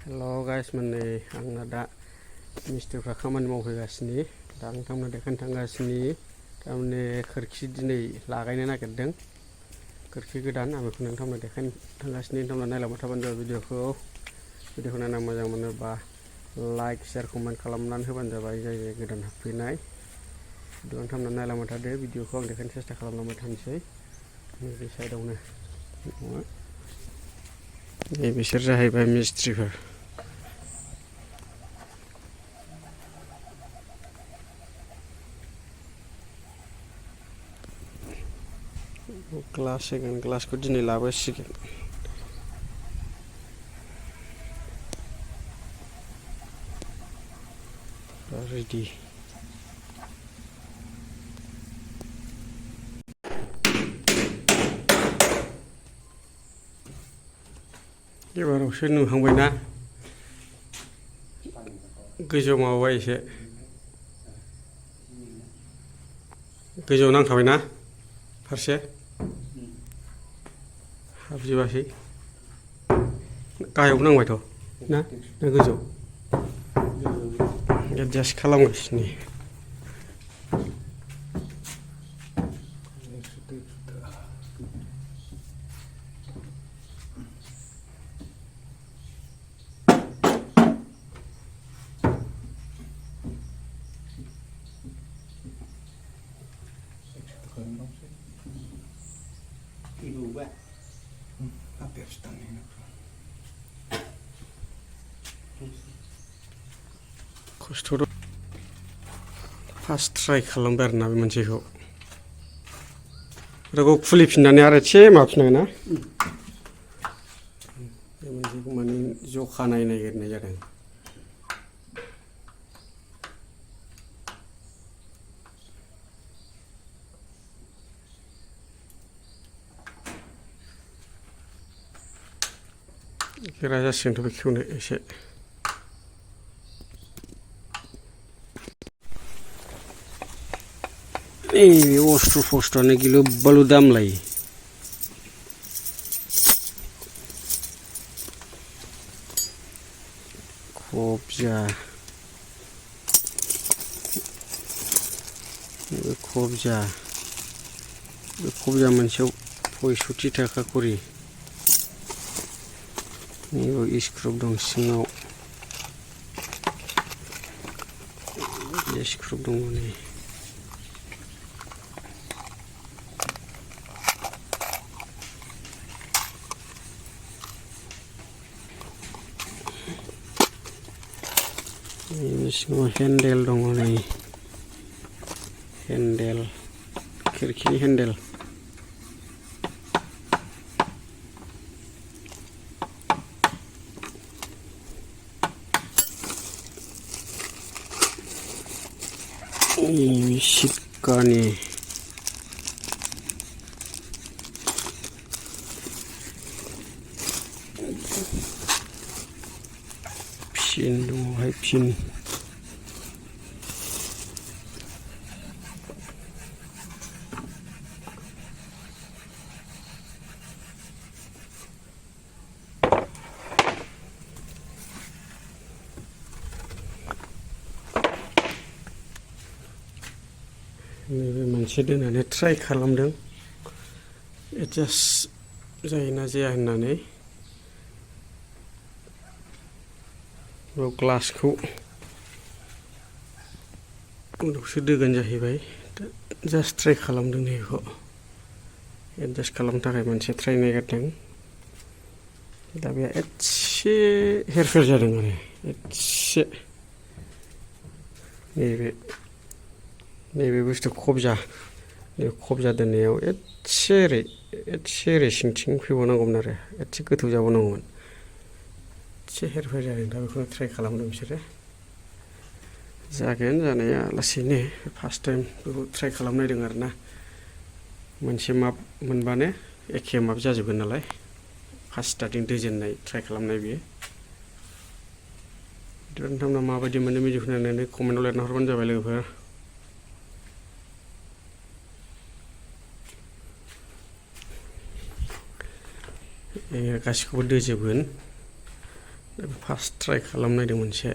Hello guys, माने आंना दा मिस्ट्रिफ्रा खामानि मावफैगासिनो दा आं नोंथांमोननो देखायनो थांगासिनो थारमाने खोरखि दिनै लागायनो नागिरदों खोरखि गोदान आं बेखौ नोंथांमोननो देखायनो थांगासिनो नोंथांमोना नायलांबाय थाबानो जाबाय भिडिअखौ नायना मोजां मोनोबा लाइक शेयार कमेन्ट खालामनानै होबानो जाबाय जाय गोदान हाबफैनाय नोंथांमोना नायलांबाय थादो भिडिअखौ आं देखायनो सेस्था खालामलांबाय थानोसै नैबे साइडआवनो बिसोर जाहैबाय मिस्ट्रिफोर ग्लास होगोन ग्लासखौ दिनै लाबोसिगोन रेडि एबारावसो नुहांबायना गोजौ माबाबाय एसे गोजौआव नांखाबायना फारसे हाबजोबासै गाहायावबो नांबायथ' ना गोजौ एडजास्ट खालामगासिनो खस्थ' फार्स्ट ट्राइ खालामबाय आरोना बे मोनसेखौ बेखौ खुलिफिननानै आरो एसे माबाफिननांगोन ना बे मोनसेखौ माने जखा नायनाय जादों गोरा जासिगोनथ' बे खेवनो एसे नैबे अस्ट्र फस्ट्रानो गिलु बालु दाम लायो खबजा बे खबजा मोनसेयाव 65 थाखा खरि नैबे स्क्रुप दं सिङाव स्क्रुप दङ नै सिङाव हेन्डेल दङ नै हेन्डेल खिरखिनि हेन्डेल सिक्कानि पिन दङहाय पिन नैबे मोनसे दोननानै ट्राइ खालामदों एडजास्ट जायोना जाया होननानै ग्लासखौ उनावसो दोगोन जाहैबाय जास्ट ट्राइ खालामदों बेखौ एडजास्ट खालामनो थाखाय मोनसे ट्राइ नागिरदों दा बे एसे हेरफेर जादों आरो एसे नैबे बुस्थु खबजा दोननायाव एसे ओरै सिंथिं फैबावनांगौमोन आरो एसे गोथौ जाबावनांगौमोन एसे हेरफेर जादों दा बेखौनो ट्राइ खालामदों बिसोरो जागोन जानाया लासैनो फार्स्ट टाइम बेखौ ट्राइ खालामनायदों आरोना मोनसे माप मोनबानो एखे माप जाजोबगोन नालाय फार्स्ट स्टार्टिं दोजेननाय ट्राइ खालामनाय बियो नोंथांमोना माबायदि मोनो भिडिअखौ नायनानै कमेन्टआव लिरना हरबानो जाबाय लोगोफोर गासिखौबो दोजोबगोन फार्स्ट ट्राइ खालामनायदों मोनसे